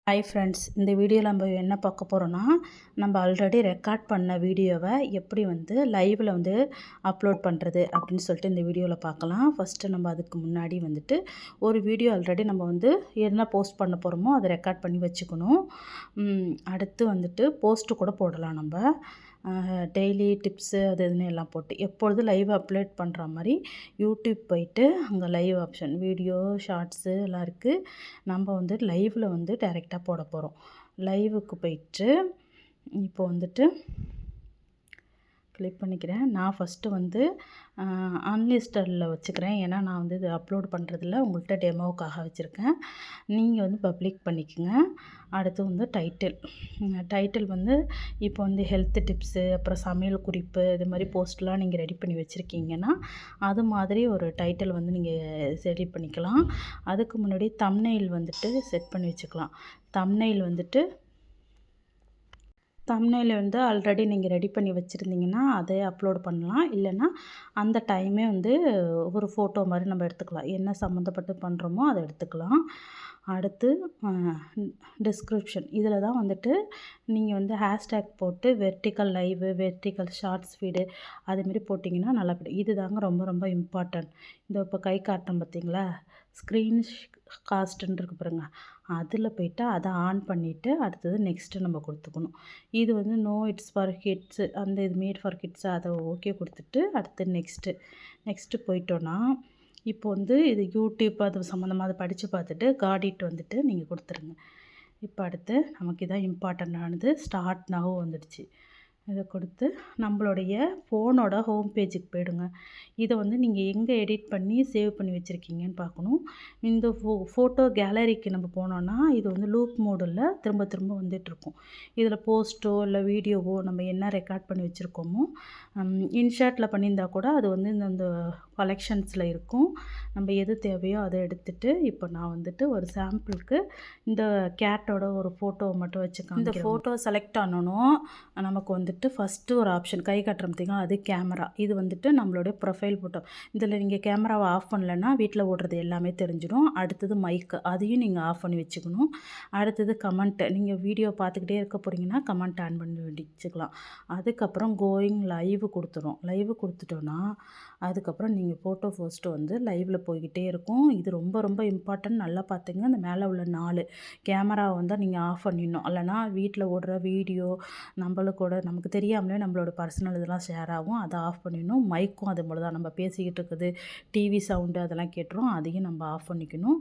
Hi friends, இந்த வீடியோவில் நம்ம என்ன பார்க்க போகிறோன்னா, நம்ம ஆல்ரெடி ரெக்கார்ட் பண்ண வீடியோவை எப்படி வந்து லைவில் வந்து அப்லோட் பண்ணுறது அப்படின்னு சொல்லிட்டு இந்த வீடியோவில் பார்க்கலாம். ஃபஸ்ட்டு நம்ம அதுக்கு முன்னாடி வந்துட்டு ஒரு வீடியோ ஆல்ரெடி நம்ம வந்து என்ன போஸ்ட் பண்ண போகிறோமோ அதை ரெக்கார்ட் பண்ணி வச்சுக்கணும். அடுத்து வந்துட்டு போஸ்ட்டு கூட போடலாம். நம்ம டெய்லி டிப்ஸு அது இதுன்னு எல்லாம் போட்டு எப்பொழுதும் லைவ் அப்லோட் பண்ணுற மாதிரி யூடியூப் போயிட்டு அங்கே லைவ் ஆப்ஷன் வீடியோ ஷார்ட்ஸு எல்லாம் இருக்குது. நம்ம வந்து லைவில் வந்து டைரெக்டாக போட போகிறோம். லைவுக்கு போயிட்டு இப்போ வந்துட்டு கிளிக் பண்ணிக்கிறேன். நான் ஃபஸ்ட்டு வந்து அன்லிஸ்டடில் வச்சுக்கிறேன். ஏன்னா நான் வந்து இது அப்லோட் பண்ணுறதில்ல, உங்கள்கிட்ட டெமோவுக்காக வச்சுருக்கேன். நீங்கள் வந்து பப்ளிக் பண்ணிக்கோங்க. அடுத்து வந்து டைட்டில் வந்து இப்போ வந்து ஹெல்த் டிப்ஸு, அப்புறம் சமையல் குறிப்பு, இது மாதிரி போஸ்ட்லாம் நீங்கள் ரெடி பண்ணி வச்சுருக்கீங்கன்னா அது மாதிரி ஒரு டைட்டில் வந்து நீங்கள் ரெடி பண்ணிக்கலாம். அதுக்கு முன்னாடி தம்ப்நெயில் வந்துட்டு செட் பண்ணி வச்சுக்கலாம். தம்ப்நெயில் வந்து ஆல்ரெடி நீங்கள் ரெடி பண்ணி வச்சுருந்தீங்கன்னா அதை அப்லோட் பண்ணலாம். இல்லைன்னா அந்த டைமே வந்து ஒரு ஃபோட்டோ மாதிரி நம்ம எடுத்துக்கலாம். என்ன சம்மந்தப்பட்டு பண்ணுறோமோ அதை எடுத்துக்கலாம். அடுத்து டிஸ்கிரிப்ஷன் இதில் தான் வந்துட்டு நீங்கள் வந்து ஹேஷ்டேக் போட்டு vertical live, vertical shorts feed அதுமாரி போட்டிங்கன்னா நல்லா போய்டும். இது தாங்க ரொம்ப ரொம்ப இம்பார்ட்டன்ட். இந்த இப்போ கை காட்டுறோம் பார்த்தீங்களா, ஸ்க்ரீன் காஸ்ட்டுன்னு இருக்கு பாருங்க, அதில் போய்ட்டு அதை ஆன் பண்ணிவிட்டு அடுத்தது நெக்ஸ்ட்டு நம்ம கொடுத்துக்கணும். இது வந்து நோ இட்ஸ் ஃபார் கிட்ஸு, அந்த இது மேட் ஃபார் கிட்ஸு அதை ஓகே கொடுத்துட்டு அடுத்து நெக்ஸ்ட்டு போயிட்டோன்னா இப்போ வந்து இது யூடியூப் அது சம்மந்தமாக அதை படித்து பார்த்துட்டு காட் வந்துட்டு நீங்கள் கொடுத்துருங்க. இப்போ அடுத்து நமக்கு இதான் இம்பார்ட்டண்ட்டானது ஸ்டார்ட் நவ் வந்துடுச்சு. இதை கொடுத்து நம்மளுடைய ஃபோனோட ஹோம் பேஜுக்கு போயிடுங்க. இதை வந்து நீங்கள் எங்கே எடிட் பண்ணி சேவ் பண்ணி வச்சுருக்கீங்கன்னு பார்க்கணும். இந்த ஃபோட்டோ கேலரிக்கு நம்ம போனோன்னா இது வந்து லூப் மோடில் திரும்ப திரும்ப வந்துட்டுருக்கும். இதில் போஸ்ட்டோ இல்லை வீடியோவோ நம்ம என்ன ரெக்கார்ட் பண்ணி வச்சுருக்கோமோ இன்ஷாட்டில் பண்ணியிருந்தால் கூட அது வந்து இந்த கலெக்ஷன்ஸில் இருக்கும். நம்ம எது தேவையோ அதை எடுத்துகிட்டு இப்போ நான் வந்துட்டு ஒரு சாம்பிளுக்கு இந்த கேட்டோட ஒரு ஃபோட்டோவை மட்டும் வச்சுக்கோங்க. இந்த ஃபோட்டோ செலக்ட் ஆனணும் நமக்கு வந்துட்டு ஃபஸ்ட்டு ஒரு ஆப்ஷன் கை காட்டுற பார்த்திங்கன்னா அது கேமரா. இது வந்துட்டு நம்மளுடைய ப்ரொஃபைல் ஃபோட்டோ. இதில் நீங்கள் கேமராவை ஆஃப் பண்ணலைன்னா வீட்டில் ஓடுறது எல்லாமே தெரிஞ்சிடும். அடுத்தது மைக்கு, அதையும் நீங்கள் ஆஃப் பண்ணி வச்சுக்கணும். அடுத்தது கமெண்ட்டு, நீங்கள் வீடியோ பார்த்துக்கிட்டே இருக்க போகிறீங்கன்னா கமெண்ட் ஆன் பண்ணி வச்சுக்கலாம். அதுக்கப்புறம் கோயிங் லைவ் கொடுத்துரும். லைவ் கொடுத்துட்டோன்னா அதுக்கப்புறம் நீங்கள் ஃபோட்டோ போஸ்ட்டு வந்து லைவில் போய்கிட்டே இருக்கும். இது ரொம்ப ரொம்ப இம்பார்ட்டன்ட். நல்லா பார்த்துங்க. அந்த மேலே உள்ள 4 கேமராவை வந்து நீங்கள் ஆஃப் பண்ணிடணும். இல்லைனா வீட்டில் ஓடுற வீடியோ நமக்கு தெரியாமலே நம்மளோட பர்சனல் இதெல்லாம் ஷேர் ஆகும். அதை ஆஃப் பண்ணிடணும். மைக்கும் அது போல் தான், நம்ம பேசிக்கிட்டு இருக்குது டிவி சவுண்டு அதெல்லாம் கேட்டுரும். அதையும் நம்ம ஆஃப் பண்ணிக்கணும்.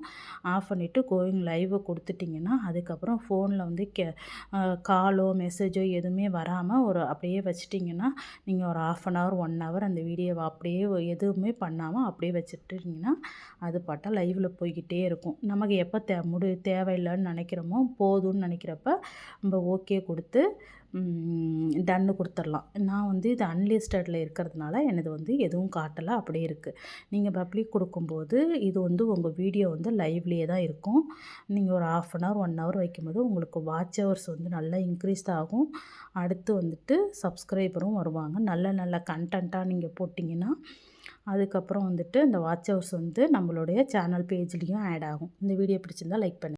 ஆஃப் பண்ணிவிட்டு கோயிங் லைவை கொடுத்துட்டிங்கன்னா அதுக்கப்புறம் ஃபோனில் வந்து காலோ மெசேஜோ எதுவுமே வராமல் அப்படியே வச்சிட்டிங்கன்னா நீங்கள் ஒரு 1/2 hour 1 hour அந்த வீடியோவை அப்படியே எதுவுமே பண்ணாமல் அப்படியே வச்சுட்டிங்கன்னா அது பாட்டா லைவில் போய்கிட்டே இருக்கும். நமக்கு எப்போ தேவையில்லைன்னு நினைக்கிறோமோ போதும்னு நினைக்கிறப்ப நம்ம ஓகே கொடுத்து டன்னு கொடுத்துடலாம். நான் வந்து இது அன்லிஸ்டடில் இருக்கிறதுனால எனது வந்து எதுவும் காட்டலை, அப்படியே இருக்குது. நீங்கள் பப்ளிக் கொடுக்கும்போது இது வந்து உங்கள் வீடியோ வந்து லைவ்லேயே தான் இருக்கும். நீங்கள் ஒரு 1/2 hour 1 hour வைக்கும்போது உங்களுக்கு வாட்ச் ஹவர்ஸ் வந்து நல்லா இன்க்ரீஸ் ஆகும். அடுத்து வந்துட்டு சப்ஸ்கிரைபரும் வருவாங்க. நல்ல நல்ல கண்டென்ட்டாக நீங்கள் போட்டிங்கன்னா அதுக்கப்புறம் வந்துட்டு இந்த வாட்ச் ஹவர்ஸ் வந்து நம்மளுடைய சேனல் பேஜ்லேயும் ஆட் ஆகும். இந்த வீடியோ பிடிச்சிருந்தால் லைக் பண்ணுங்கள்.